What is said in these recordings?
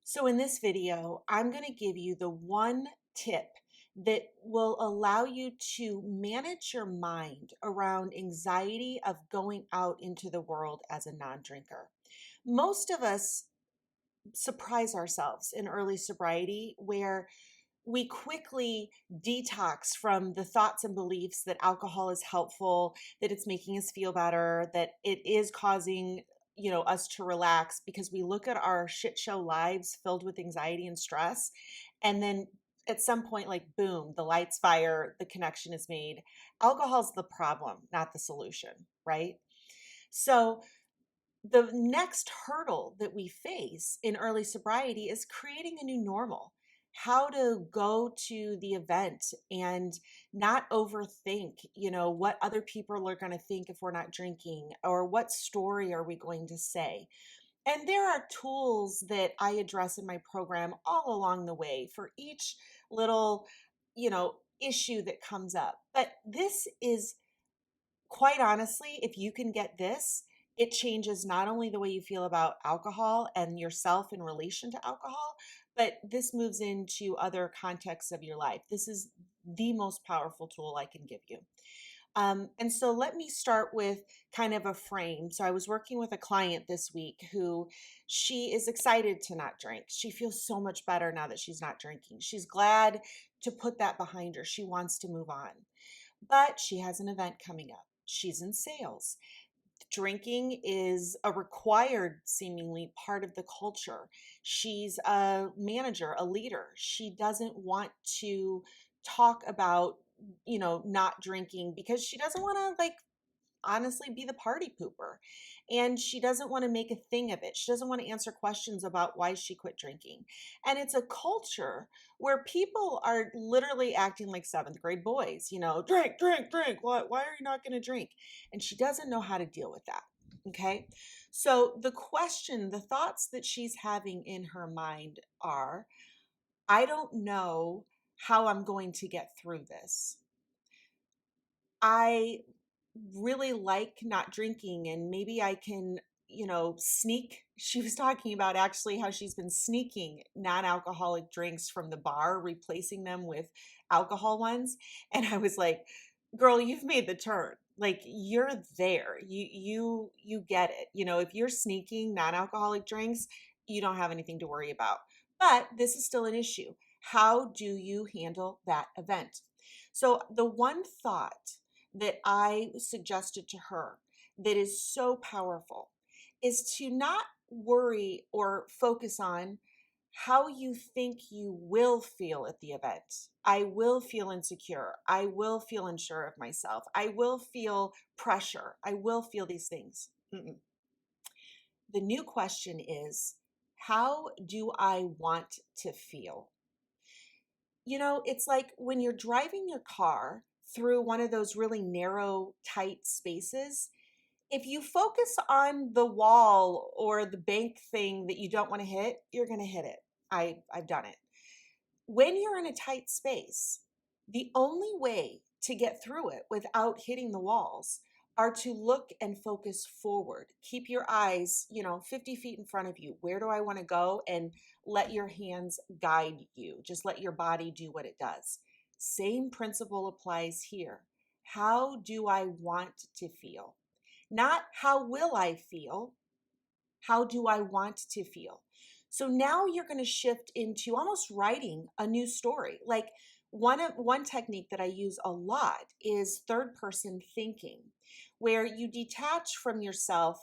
So in this video, I'm going to give you the one tip that will allow you to manage your mind around anxiety of going out into the world as a non-drinker. Most of us surprise ourselves in early sobriety where we quickly detox from the thoughts and beliefs that alcohol is helpful, that it's making us feel better, that it is causing, us to relax because we look at our shit show lives filled with anxiety and stress. And then at some point, like boom, the lights fire, the connection is made. Alcohol's the problem, not the solution, right? So the next hurdle that we face in early sobriety is creating a new normal. How to go to the event and not overthink, what other people are going to think if we're not drinking, or what story are we going to say. And there are tools that I address in my program all along the way for each little, issue that comes up. But this is, quite honestly, if you can get this, it changes not only the way you feel about alcohol and yourself in relation to alcohol, but this moves into other contexts of your life. This is the most powerful tool I can give you. And so let me start with kind of a frame. So I was working with a client this week who she is excited to not drink. She feels so much better now that she's not drinking. She's glad to put that behind her. She wants to move on, but she has an event coming up. She's in sales. Drinking is a required, seemingly, part of the culture. She's a manager, a leader. She doesn't want to talk about, not drinking because she doesn't want to, like, honestly be the party pooper. And she doesn't want to make a thing of it. She doesn't want to answer questions about why she quit drinking. And it's a culture where people are literally acting like seventh grade boys, drink, drink, drink. Why are you not going to drink? And she doesn't know how to deal with that. Okay. So the thoughts that she's having in her mind are, I don't know how I'm going to get through this. I really like not drinking, and maybe I can, sneak. She was talking about actually how she's been sneaking non-alcoholic drinks from the bar, replacing them with alcohol ones. And I was like, girl, you've made the turn. Like, you're there. You get it. If you're sneaking non-alcoholic drinks, you don't have anything to worry about. But this is still an issue. How do you handle that event? So the one thought that I suggested to her that is so powerful is to not worry or focus on how you think you will feel at the event. I will feel insecure. I will feel unsure of myself. I will feel pressure. I will feel these things. Mm-mm. The new question is, how do I want to feel? It's like when you're driving your car through one of those really narrow, tight spaces, if you focus on the wall or the bank thing that you don't want to hit, you're going to hit it. I've done it. When you're in a tight space, the only way to get through it without hitting the walls are to look and focus forward. Keep your eyes, 50 feet in front of you. Where do I want to go? And let your hands guide you. Just let your body do what it does. Same principle applies here. How do I want to feel? Not how will I feel? How do I want to feel? So now you're going to shift into almost writing a new story. Like one technique that I use a lot is third person thinking, where you detach from yourself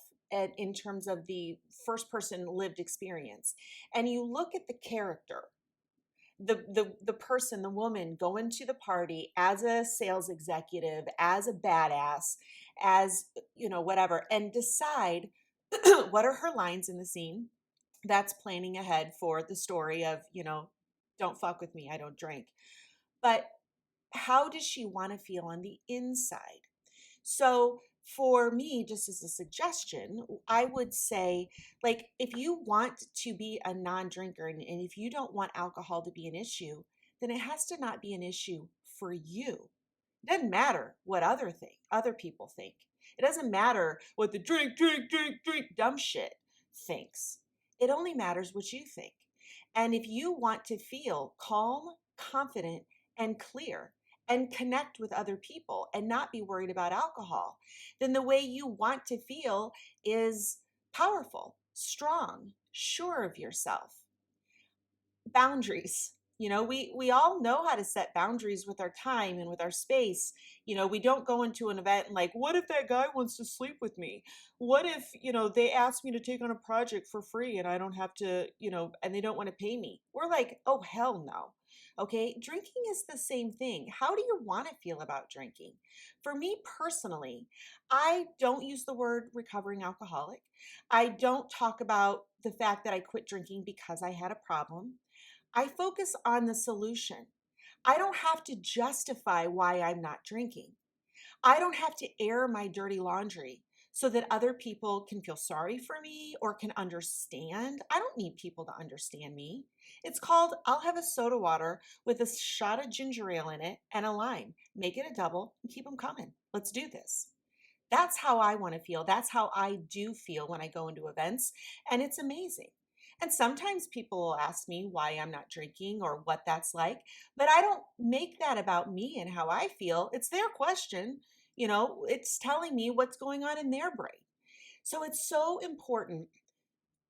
in terms of the first person lived experience, and you look at the character, the person, the woman going to the party as a sales executive, as a badass, as whatever, and decide what are her lines in the scene. That's planning ahead for the story of, don't fuck with me, I don't drink. But how does she want to feel on the inside? So for me, just as a suggestion, I would say, like, if you want to be a non-drinker, and if you don't want alcohol to be an issue, then it has to not be an issue for you. It doesn't matter what other people think. It doesn't matter what the drink, drink, drink, drink, dumb shit thinks. It only matters what you think. And if you want to feel calm, confident, and clear, and connect with other people and not be worried about alcohol, then the way you want to feel is powerful, strong, sure of yourself. Boundaries. We all know how to set boundaries with our time and with our space. We don't go into an event and like, what if that guy wants to sleep with me? What if, they ask me to take on a project for free and I don't have to, and they don't want to pay me? We're like, oh, hell no. Okay, drinking is the same thing. How do you want to feel about drinking? For me personally, I don't use the word recovering alcoholic. I don't talk about the fact that I quit drinking because I had a problem. I focus on the solution. I don't have to justify why I'm not drinking. I don't have to air my dirty laundry so that other people can feel sorry for me or can understand. I don't need people to understand me. It's called I'll have a soda water with a shot of ginger ale in it and a lime. Make it a double and keep them coming. Let's do this. That's how I want to feel. That's how I do feel when I go into events. And it's amazing. And sometimes people will ask me why I'm not drinking or what that's like, but I don't make that about me and how I feel. It's their question. It's telling me what's going on in their brain. So it's so important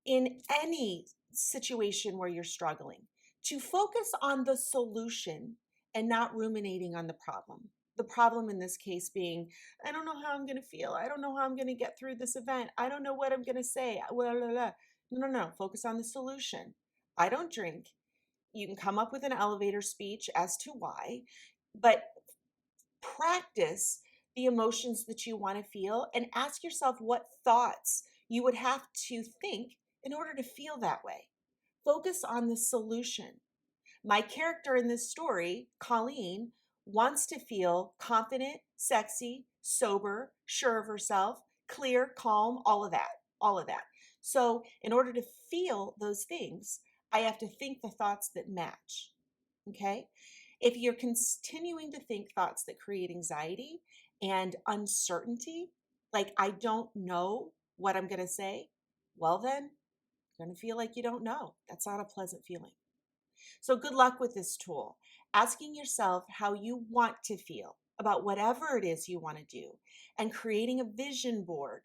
in any situation where you're struggling to focus on the solution and not ruminating on the problem. The problem in this case being, I don't know how I'm going to feel. I don't know how I'm going to get through this event. I don't know what I'm going to say. Blah, blah, blah. No, no, no. Focus on the solution. I don't drink. You can come up with an elevator speech as to why, but practice the emotions that you want to feel and ask yourself what thoughts you would have to think in order to feel that way. Focus on the solution. My character in this story, Colleen, wants to feel confident, sexy, sober, sure of herself, clear, calm, all of that, all of that. So, in order to feel those things, I have to think the thoughts that match. Okay? If you're continuing to think thoughts that create anxiety and uncertainty, like I don't know what I'm going to say, well, then you're going to feel like you don't know. That's not a pleasant feeling. So, good luck with this tool. Asking yourself how you want to feel about whatever it is you want to do and creating a vision board.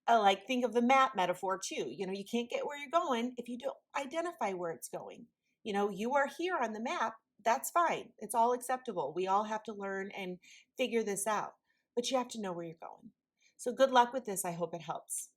Like, think of the map metaphor too. You can't get where you're going if you don't identify where it's going. You are here on the map. That's fine. It's all acceptable. We all have to learn and figure this out, but you have to know where you're going. So, good luck with this. I hope it helps.